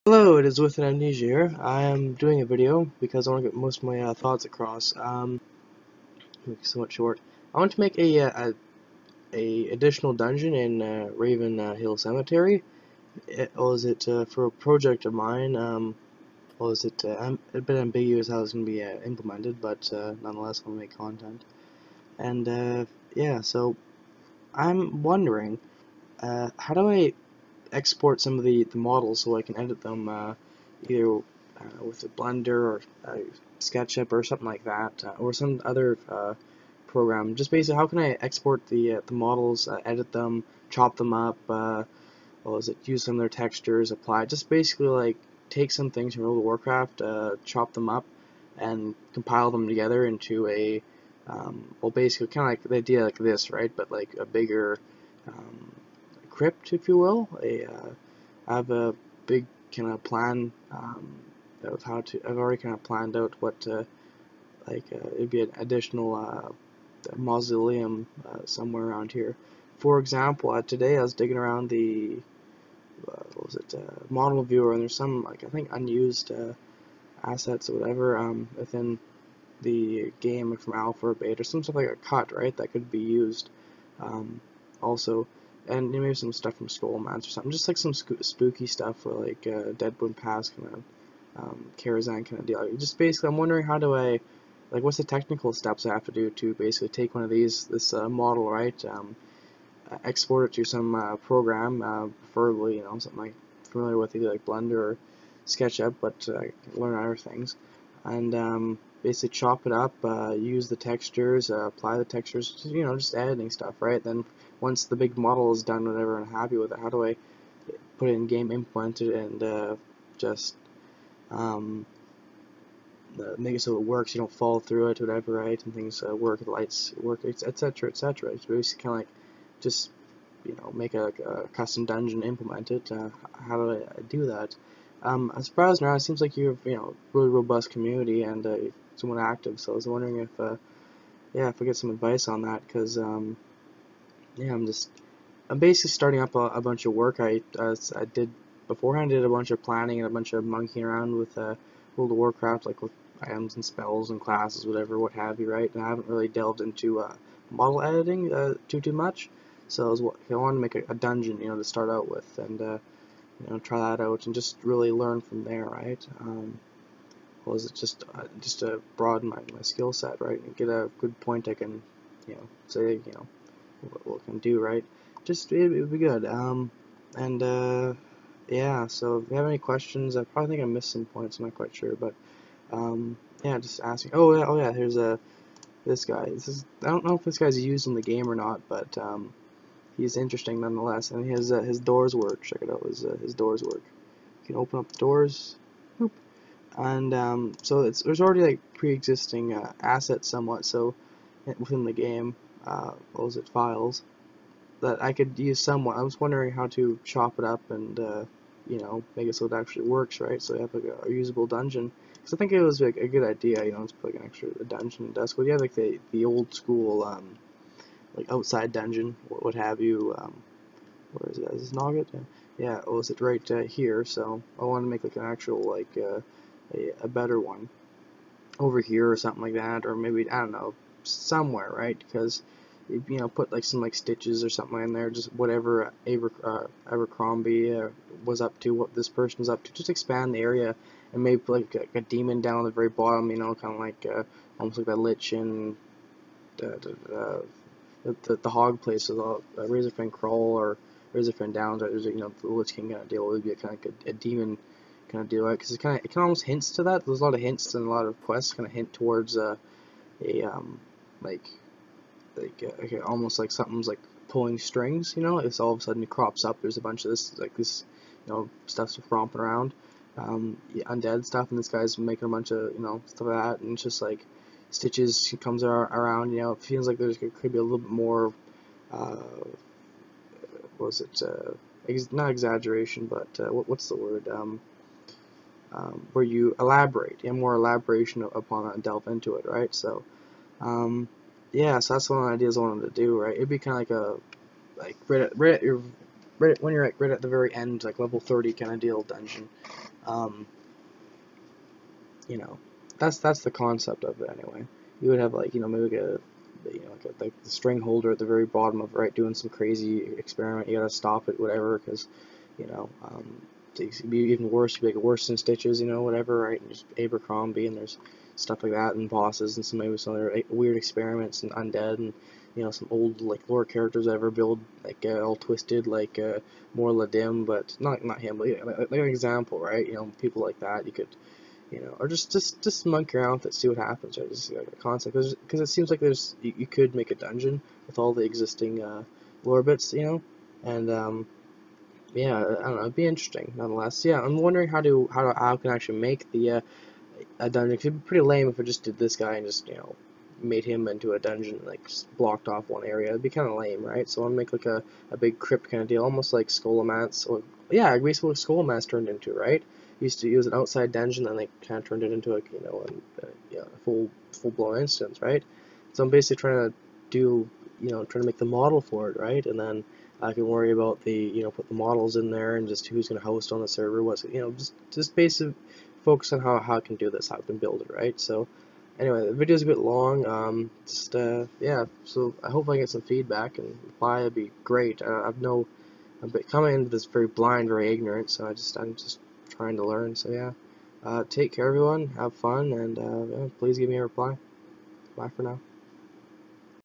Hello, it is with an Amnesia here. I am doing a video because I want to get most of my thoughts across. Make it somewhat short. I want to make a additional dungeon in Raven Hill Cemetery. Was it for a project of mine? Was it a bit ambiguous how it's going to be implemented, but nonetheless, I want to make content. And yeah, so I'm wondering, how do I export some of the models so I can edit them either with a Blender or SketchUp or something like that, or some other program. Just basically, how can I export the models, edit them, chop them up, what was it, use some of their textures, apply, just basically like take some things from World of Warcraft, chop them up, and compile them together into a well, basically kind of like the idea like this, right? But like a bigger um, crypt, if you will. I have a big kind of plan of how to. I've already kind of planned out what it'd be an additional mausoleum somewhere around here. For example, today I was digging around the what was it model viewer, and there's some like I think unused assets or whatever within the game from alpha or beta, some stuff like a cut, right, that could be used also, and maybe some stuff from Skullmans or something, just like some spooky stuff for like Deadwood Pass kind of Karazhan kind of deal. Just basically, I'm wondering how do I, like, what's the technical steps I have to do to basically take one of this model, right, export it to some program, preferably, something like familiar with, either like Blender or SketchUp, but learn other things, and basically chop it up, use the textures, apply the textures, just editing stuff, right? Then once the big model is done, whatever, and happy with it, how do I put it in game, implement it, and just um, make it so it works, you don't fall through it, whatever, right? And things work, the lights work, etc., etc. It's basically kind of like just make a custom dungeon, implement it. How do I do that? I'm surprised now. It seems like you have really robust community and someone active. So I was wondering if if I get some advice on that, because yeah, I'm basically starting up a bunch of work. I did beforehand. Did a bunch of planning and a bunch of monkeying around with World of Warcraft, like with items and spells and classes, whatever, what have you, right? And I haven't really delved into model editing too much. So I wanted to make a dungeon, to start out with, and try that out and just really learn from there, right? Was it just to broaden my skill set, right, and get a good point I can, say, what I can do, right? Just it would be good. And yeah. So if you have any questions, I probably think I missed some points. I'm not quite sure, but yeah, just asking. Oh yeah. Here's this guy. I don't know if this guy's used in the game or not, but he's interesting nonetheless. And his doors work. Check it out. His doors work. You can open up the doors. Boop. And so there's already like pre-existing assets somewhat. So within the game, what was it, files that I could use somewhat. I was wondering how to chop it up and make it so it actually works, right? So you have like a usable dungeon. Because I think it was like a good idea, to put like an extra dungeon in Duskwood. Yeah, like the old school like outside dungeon, what have you. Where is it? Is this Nugget? Yeah. Oh, is it right here? So I want to make like an actual like a better one over here or something like that, or maybe I don't know, somewhere, right? Because put like some like stitches or something in there, just whatever Abercrombie was up to, what this person was up to, just expand the area, and maybe put like a demon down at the very bottom, kind of like almost like that Lich in the hog place, so the Razorfang Crawl or Razorfang Downs, right? There's the Lich King kind of deal would be a kind of like a demon kind of deal, right? Because it kind almost hints to that. There's a lot of hints and a lot of quests kind of hint towards a like okay, almost like something's like pulling strings, it's all of a sudden it crops up, there's a bunch of this stuff's romping around, undead stuff, and this guy's making a bunch of stuff like that, and it's just like Stitches comes around, it feels like there could be a little bit more what was it not exaggeration, but what's the word, where you elaborate, more elaboration upon that and delve into it, right? So yeah, so that's one of the ideas I wanted to do, right? It'd be kind of like right at your right when you're right at the very end, like level 30 kind of deal dungeon. Um, you know, that's the concept of it anyway. You would have like, maybe like like the string holder at the very bottom of it, right, doing some crazy experiment. You gotta stop it, whatever, because it could be even worse. It could be like worse than Stitches, whatever, right? And just Abercrombie, and there's stuff like that, and bosses, and maybe some other weird experiments, and undead, and some old like lore characters that ever build like all twisted, like Morla Dim, but not him, but yeah, like an example, right? People like that you could or just monkey around with it, see what happens, right? Just like a concept, because it seems like you could make a dungeon with all the existing lore bits, and yeah, I don't know, it'd be interesting nonetheless. Yeah, I'm wondering how I can actually make the a dungeon. It'd be pretty lame if I just did this guy and just made him into a dungeon, like just blocked off one area. It'd be kind of lame, right? So I'll make like a big crypt kind of deal, almost like Skullomance, or yeah, basically what Skullomance turned into, right? Used to use an outside dungeon, and they kind of turned it into like a full blown instance, right? So I'm basically trying to do trying to make the model for it, right? And then I can worry about the put the models in there and just who's going to host on the server, what's just basic focus on how I can do this, how I can build it, right? So anyway, the video's a bit long. Yeah. So I hope I get some feedback and reply. It'd be great. I'm coming into this very blind, very ignorant. So I'm just trying to learn. So yeah. Take care, everyone. Have fun, and yeah, please give me a reply. Bye for now.